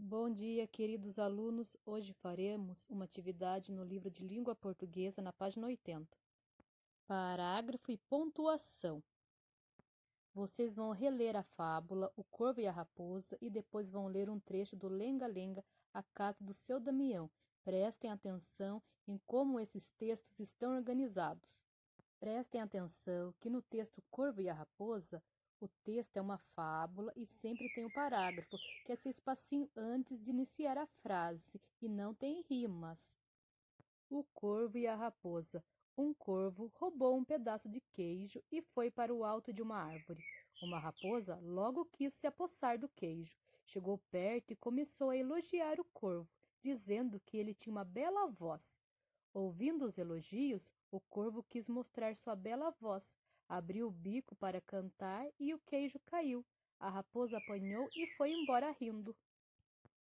Bom dia, queridos alunos. Hoje faremos uma atividade no livro de língua portuguesa, na página 80. Parágrafo e pontuação. Vocês vão reler a fábula O Corvo e a Raposa e depois vão ler um trecho do Lenga-Lenga, A Casa do Seu Damião. Prestem atenção em como esses textos estão organizados. Prestem atenção que no texto Corvo e a Raposa, o texto é uma fábula e sempre tem um parágrafo, que é esse espacinho antes de iniciar a frase, e não tem rimas. O Corvo e a Raposa. Um corvo roubou um pedaço de queijo e foi para o alto de uma árvore. Uma raposa logo quis se apossar do queijo. Chegou perto e começou a elogiar o corvo, dizendo que ele tinha uma bela voz. Ouvindo os elogios, o corvo quis mostrar sua bela voz, abriu o bico para cantar e o queijo caiu. A raposa apanhou e foi embora rindo.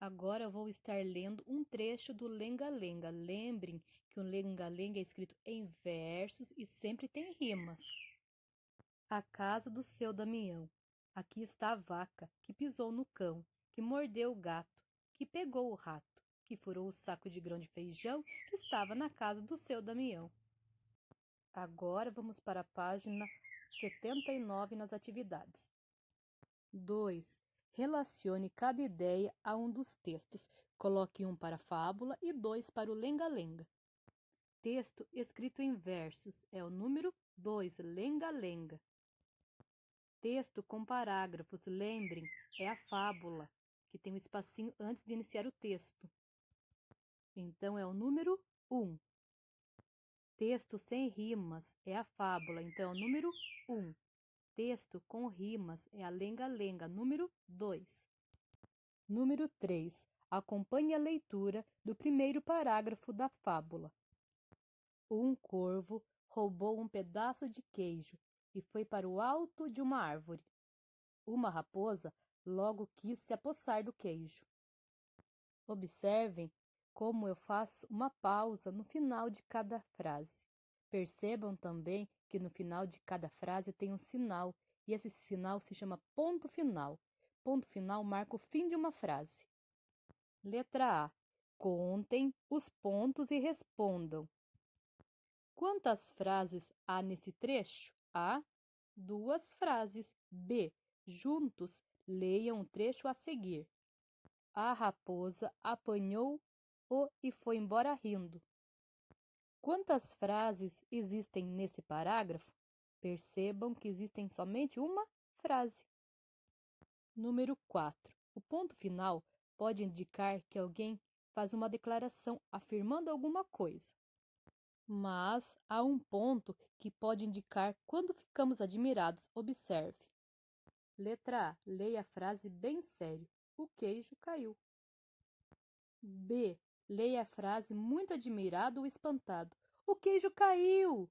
Agora vou estar lendo um trecho do Lenga-Lenga. Lembrem que o Lenga-Lenga é escrito em versos e sempre tem rimas. A casa do seu Damião. Aqui está a vaca, que pisou no cão, que mordeu o gato, que pegou o rato, que furou o saco de grão de feijão que estava na casa do seu Damião. Agora vamos para a página 79 nas atividades. 2. Relacione cada ideia a um dos textos. Coloque um para a fábula e 2 para o lenga-lenga. Texto escrito em versos é o número 2, lenga-lenga. Texto com parágrafos, lembrem, é a fábula, que tem um espacinho antes de iniciar o texto. Então, é o número 1. Texto sem rimas é a fábula, então é o número 1. Texto com rimas é a lenga-lenga, número 2. Número 3. Acompanhe a leitura do primeiro parágrafo da fábula. Um corvo roubou um pedaço de queijo e foi para o alto de uma árvore. Uma raposa logo quis se apossar do queijo. Observem como eu faço uma pausa no final de cada frase. Percebam também que no final de cada frase tem um sinal, e esse sinal se chama ponto final. Ponto final marca o fim de uma frase. Letra A. Contem os pontos e respondam. Quantas frases há nesse trecho? A. 2 frases. B. Juntos, leiam o trecho a seguir. A raposa apanhou-o e foi embora rindo. Quantas frases existem nesse parágrafo? Percebam que existem somente uma frase. Número 4. O ponto final pode indicar que alguém faz uma declaração afirmando alguma coisa. Mas há um ponto que pode indicar quando ficamos admirados. Observe. Letra A. Leia a frase bem sério. O queijo caiu. B. Leia a frase muito admirado ou espantado. O queijo caiu!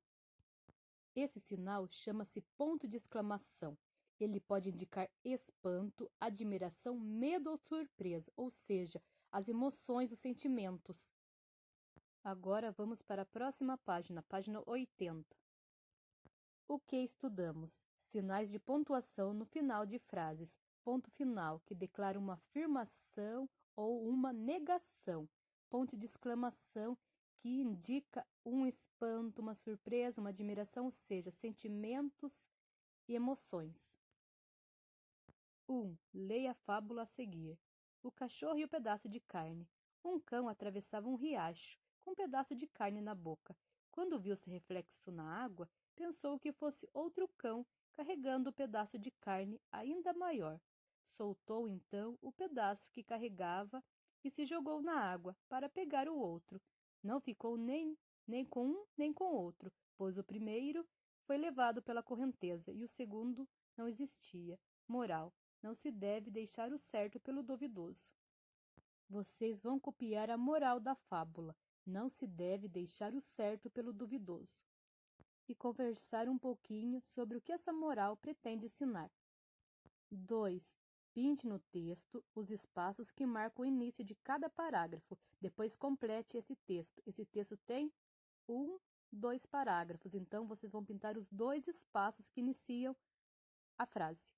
Esse sinal chama-se ponto de exclamação. Ele pode indicar espanto, admiração, medo ou surpresa, ou seja, as emoções, os sentimentos. Agora vamos para a próxima página, página 80. O que estudamos? Sinais de pontuação no final de frases. Ponto final, que declara uma afirmação ou uma negação. Ponto de exclamação, que indica um espanto, uma surpresa, uma admiração, ou seja, sentimentos e emoções. 1. Leia a fábula a seguir. O cachorro e o pedaço de carne. Um cão atravessava um riacho, com um pedaço de carne na boca. Quando viu seu reflexo na água, pensou que fosse outro cão carregando o pedaço de carne ainda maior. Soltou então o pedaço que carregava e se jogou na água para pegar o outro. Não ficou nem com um nem com o outro, pois o primeiro foi levado pela correnteza e o segundo não existia. Moral: não se deve deixar o certo pelo duvidoso. Vocês vão copiar a moral da fábula. Não se deve deixar o certo pelo duvidoso. E conversar um pouquinho sobre o que essa moral pretende ensinar. 2. Pinte no texto os espaços que marcam o início de cada parágrafo. Depois complete esse texto. Esse texto tem 2 parágrafos. Então, vocês vão pintar os 2 espaços que iniciam a frase.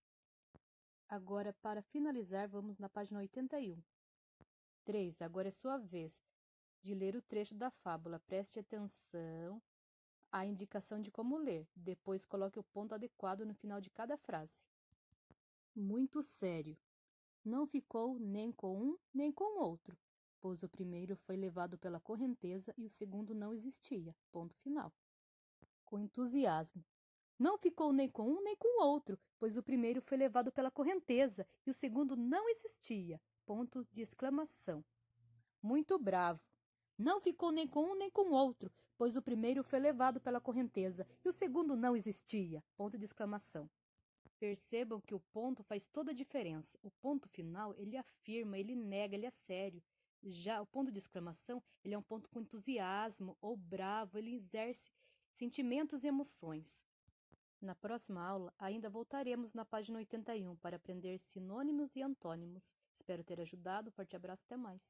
Agora, para finalizar, vamos na página 81. 3. Agora é sua vez de ler o trecho da fábula. Preste atenção à indicação de como ler. Depois coloque o ponto adequado no final de cada frase. Muito sério. Não ficou nem com um nem com outro, pois o primeiro foi levado pela correnteza e o segundo não existia. Ponto final. Com entusiasmo. Não ficou nem com um nem com o outro, pois o primeiro foi levado pela correnteza e o segundo não existia. Ponto de exclamação. Muito bravo. Não ficou nem com um nem com o outro, pois o primeiro foi levado pela correnteza e o segundo não existia. Ponto de exclamação. Percebam que o ponto faz toda a diferença. O ponto final, ele afirma, ele nega, ele é sério. Já o ponto de exclamação, ele é um ponto com entusiasmo ou bravo, ele exerce sentimentos e emoções. Na próxima aula, ainda voltaremos na página 81 para aprender sinônimos e antônimos. Espero ter ajudado. Forte abraço, até mais.